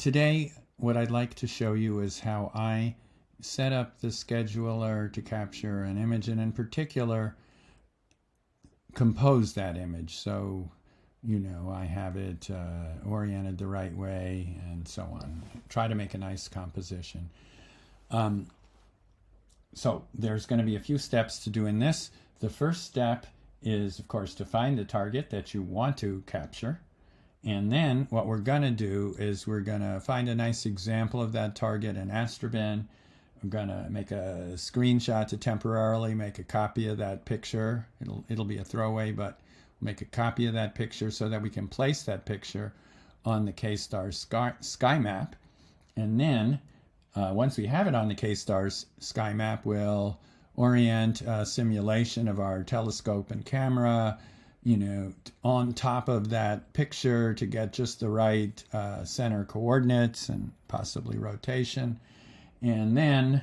Today, what I'd like to show you is how I set up the scheduler to capture an image, and in particular, compose that image. So, I have it oriented the right way and so on. Try to make a nice composition. So there's going to be a few steps to doing this. The first step is, of course, to find the target that you want to capture. And then what we're going to do is we're going to find a nice example of that target in Astrobin. I'm going to make a screenshot to temporarily make a copy of that picture. It'll be a throwaway, but we'll make a copy of that picture so that we can place that picture on the KStars sky map. And then once we have it on the KStars sky map, we'll orient a simulation of our telescope and camera, on top of that picture to get just the right center coordinates and possibly rotation, and then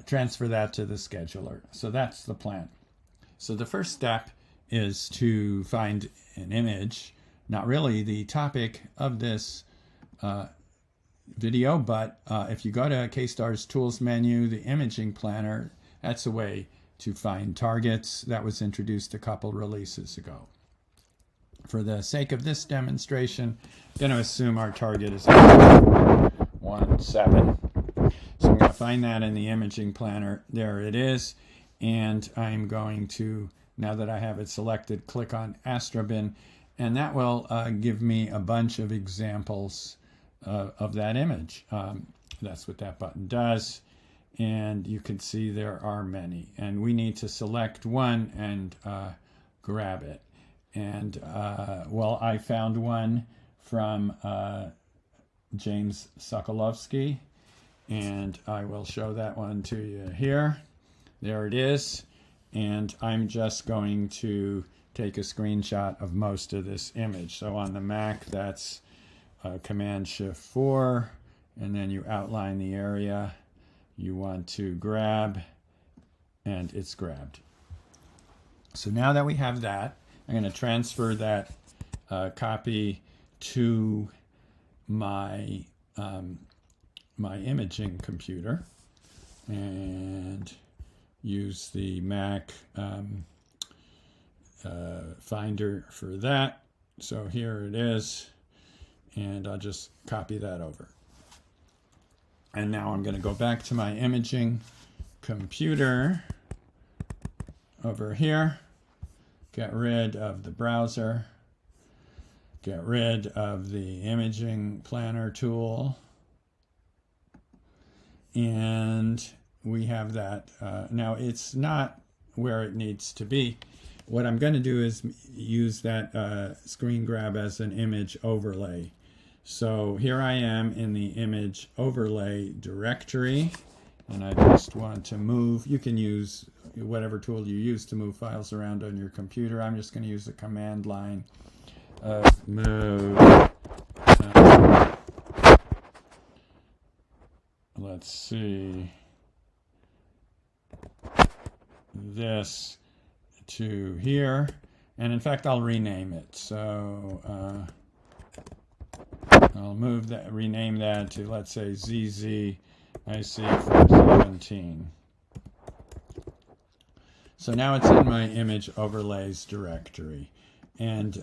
transfer that to the scheduler. So that's the plan. So the first step is to find an image, not really the topic of this video, but if you go to KStars Tools menu, the Imaging Planner, that's a way to find targets. That was introduced a couple releases ago. For the sake of this demonstration, I'm going to assume our target is 17. So I'm going to find that in the Imaging Planner. There it is. And I'm going to, now that I have it selected, click on Astrobin, and that will give me a bunch of examples of that image. That's what that button does. And you can see there are many. And we need to select one and grab it. And, well, I found one from James Sokolovsky. And I will show that one to you here. There it is. And I'm just going to take a screenshot of most of this image. So on the Mac, that's Command-Shift-4. And then you outline the area you want to grab, and it's grabbed. So now that we have that, I'm going to transfer that copy to my my imaging computer and use the Mac Finder for that. So here it is, and I'll just copy that over. And now I'm going to go back to my imaging computer over here, get rid of the browser, get rid of the imaging planner tool, and we have that. Now it's not where it needs to be. What I'm going to do is use that screen grab as an image overlay. So here I am in the image overlay directory, and I just want to move. You can use whatever tool you use to move files around on your computer. I'm just going to use the command line of move. Let's see. This to here. And in fact, I'll rename it. So I'll move that, rename that to, let's say, ZZIC 417. So now it's in my image overlays directory. And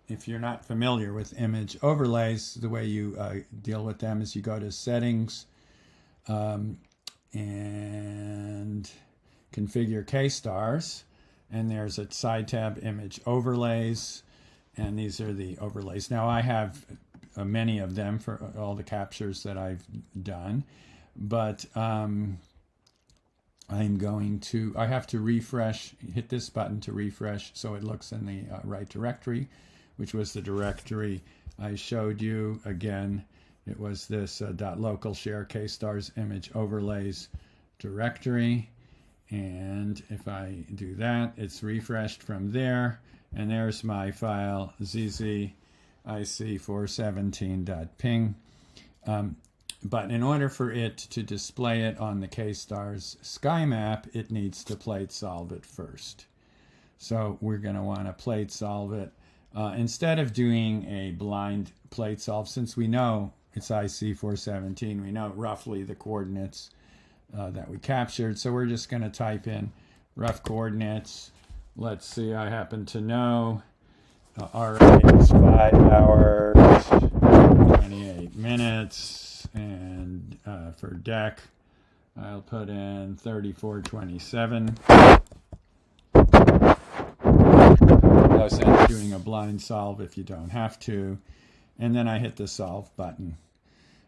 if you're not familiar with image overlays, the way you deal with them is you go to Settings and Configure KStars, and there's a side tab Image Overlays, and these are the overlays. Now I have many of them for all the captures that I've done, but I have to refresh, hit this button to refresh so it looks in the right directory, which was the directory I showed you. Again, it was this .local share KStars image overlays directory. And if I do that, it's refreshed from there. And there's my file, ZZIC417.ping. But in order for it to display it on the KStars sky map, it needs to plate solve it first. So we're going to want to plate solve it instead of doing a blind plate solve, since we know it's IC 417, we know roughly the coordinates that we captured. So we're just going to type in rough coordinates. Let's see, I happen to know RA is 5 hours, 28 minutes, and for deck, I'll put in 34:27. No sense doing a blind solve if you don't have to. And then I hit the solve button.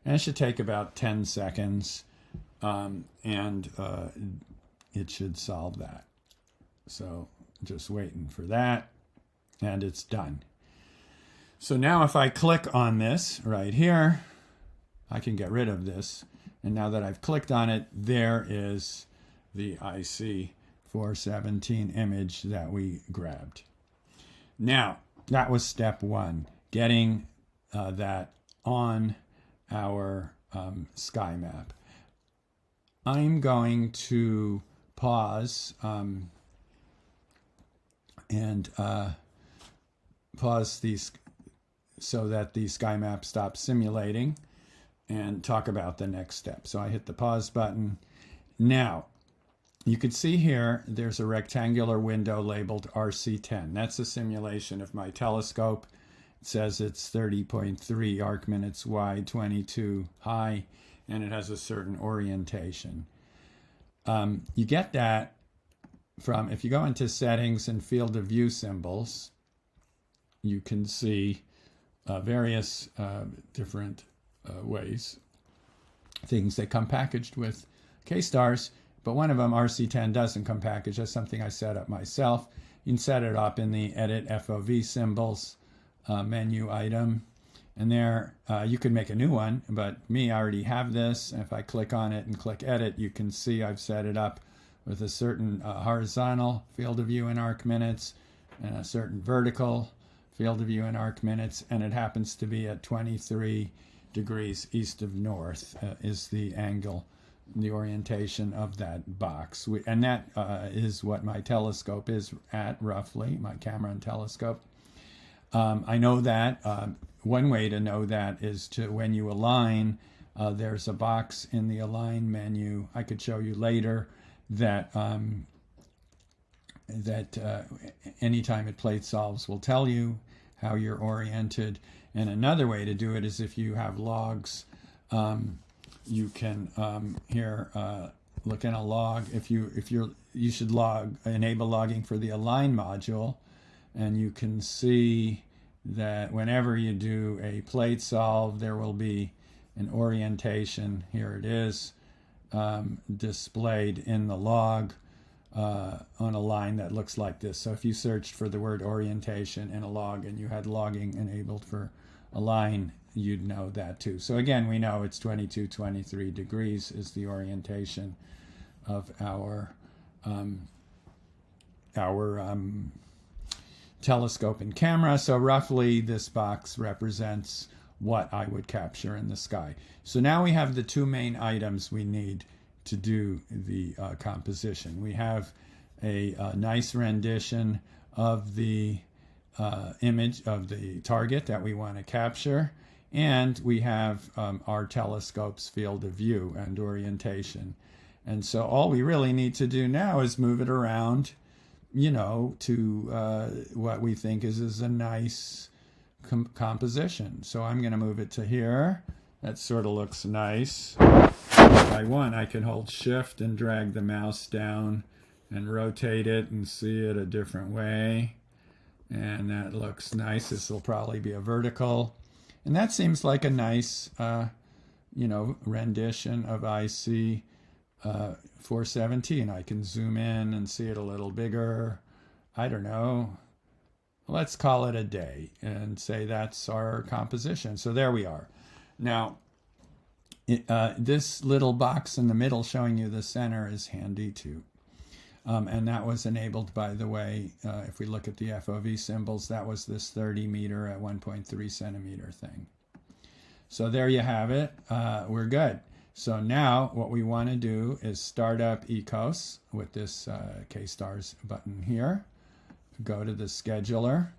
And it should take about 10 seconds, and it should solve that. So just waiting for that, and it's done. So now if I click on this right here, I can get rid of this. And now that I've clicked on it, there is the IC 417 image that we grabbed. Now, that was step one, getting that on our sky map. I'm going to pause and pause these so that the sky map stops simulating and talk about the next step. So I hit the pause button. Now, you can see here, there's a rectangular window labeled RC10. That's a simulation of my telescope. It says it's 30.3 arc minutes wide, 22 high, and it has a certain orientation. You get that from, if you go into settings and field of view symbols, you can see various different ways, things that come packaged with KStars, but one of them, RC10, doesn't come packaged. That's something I set up myself. You can set it up in the Edit FOV Symbols menu item, and there you can make a new one, but I already have this. If I click on it and click Edit, you can see I've set it up with a certain horizontal field of view in arc minutes and a certain vertical field of view in arc minutes, and it happens to be at 23 degrees east of north is the angle, the orientation of that box. And that is what my telescope is at, roughly, my camera and telescope. I know that. One way to know that is to, when you align, there's a box in the Align menu. I could show you later that anytime it plate solves will tell you how you're oriented. And another way to do it is if you have logs, you can here look in a log. You should enable logging for the Align module, and you can see that whenever you do a plate solve, there will be an orientation. Here it is, displayed in the log on a line that looks like this. So if you searched for the word orientation in a log and you had logging enabled for Align, you'd know that too. So again, we know it's 22, 23 degrees is the orientation of our telescope and camera. So roughly this box represents what I would capture in the sky. So now we have the two main items we need to do the composition. We have a nice rendition of the image of the target that we want to capture, and we have our telescope's field of view and orientation. And so all we really need to do now is move it around, to what we think is a nice composition. So I'm going to move it to here. That sort of looks nice. If I want, I can hold Shift and drag the mouse down and rotate it and see it a different way. And that looks nice. This will probably be a vertical. And that seems like a nice, rendition of IC 417. I can zoom in and see it a little bigger. I don't know. Let's call it a day and say that's our composition. So there we are. Now, this little box in the middle showing you the center is handy too. And that was enabled, by the way, if we look at the FOV symbols, that was this 30 meter at 1.3 centimeter thing. So there you have it. We're good. So now what we want to do is start up Ekos with this KStars button here. Go to the scheduler.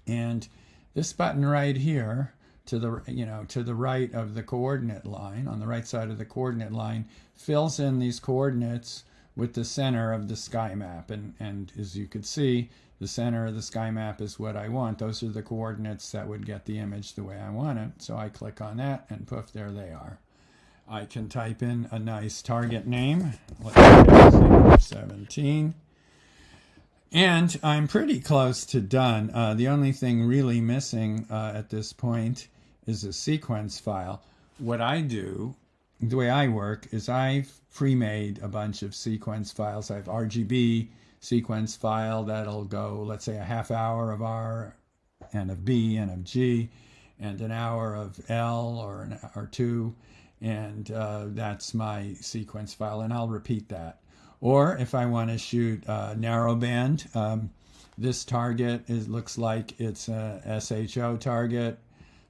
And this button right here to the right of the coordinate line, on the right side of the coordinate line, fills in these coordinates with the center of the sky map. And as you can see, the center of the sky map is what I want. Those are the coordinates that would get the image the way I want it. So I click on that and poof, there they are. I can type in a nice target name. Let's say 17. And I'm pretty close to done. The only thing really missing at this point is a sequence file. What I do, the way I work, is I've pre-made a bunch of sequence files. I have RGB sequence file that'll go, let's say, a half hour of R and of B and of G, and an hour of L or 2, and that's my sequence file, and I'll repeat that. Or if I want to shoot narrowband, this target looks like it's a SHO target,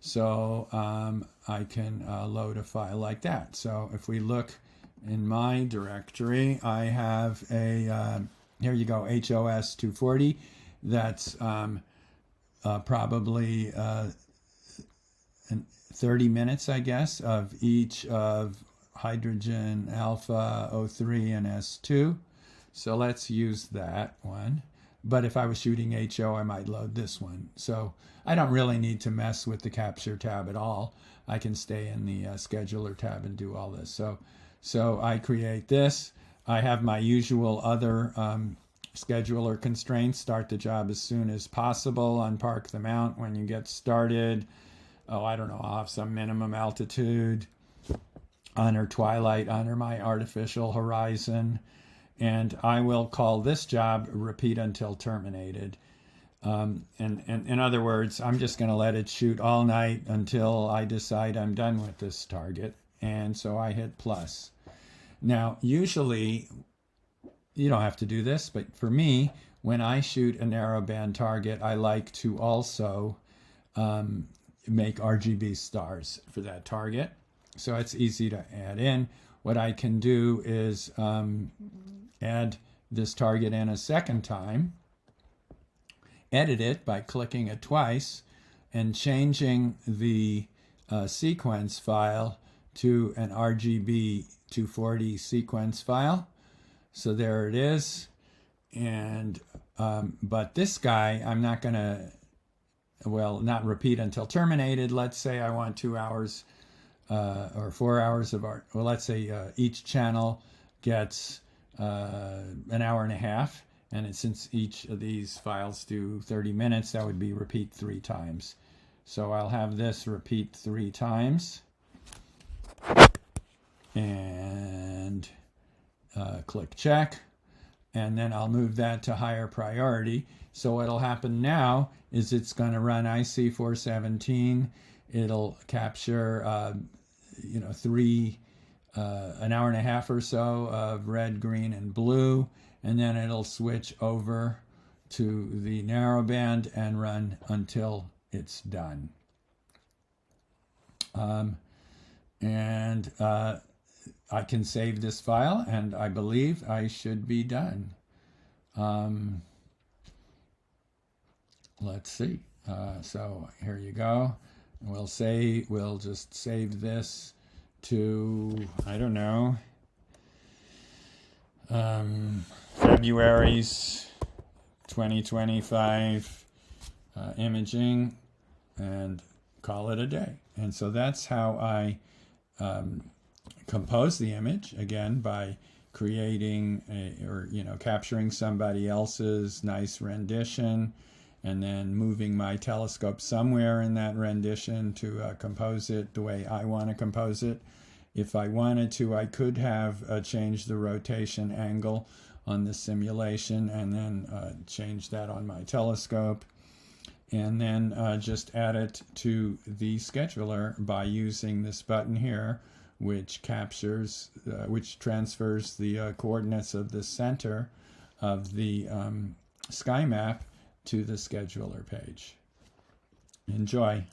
so I can load a file like that. So if we look in my directory, I have a, here you go, HOS 240. That's probably 30 minutes, I guess, of each of hydrogen alpha, O3, and S2. So let's use that one. But if I was shooting HO, I might load this one. So I don't really need to mess with the capture tab at all. I can stay in the scheduler tab and do all this. So I create this. I have my usual other scheduler constraints. Start the job as soon as possible. Unpark the mount when you get started. Oh, I don't know. I'll have some minimum altitude. Honor twilight, honor my artificial horizon, and I will call this job repeat until terminated. And in other words, I'm just going to let it shoot all night until I decide I'm done with this target, and so I hit plus. Now, usually, you don't have to do this, but for me, when I shoot a narrowband target, I like to also make RGB stars for that target. So it's easy to add in. What I can do is add this target in a second time, edit it by clicking it twice, and changing the sequence file to an RGB 240 sequence file. So there it is. And but this guy, I'm not going to, well, not repeat until terminated. Let's say I want 2 hours or 4 hours of art. Well, let's say each channel gets an hour and a half, and since each of these files do 30 minutes, that would be repeat 3 times. So I'll have this repeat 3 times, and click check, and then I'll move that to higher priority. So what'll happen now is it's going to run IC 417. It'll capture an hour and a half or so of red, green, and blue, and then it'll switch over to the narrowband and run until it's done. I can save this file, and I believe I should be done. Let's see. So here you go. We'll just save this to, I don't know, February's 2025 imaging, and call it a day. And so that's how I compose the image, again, by creating capturing somebody else's nice rendition, and then moving my telescope somewhere in that rendition to compose it the way I want to compose it. If I wanted to, I could have changed the rotation angle on the simulation and then change that on my telescope, and then just add it to the scheduler by using this button here, which transfers the coordinates of the center of the sky map to the scheduler page. Enjoy.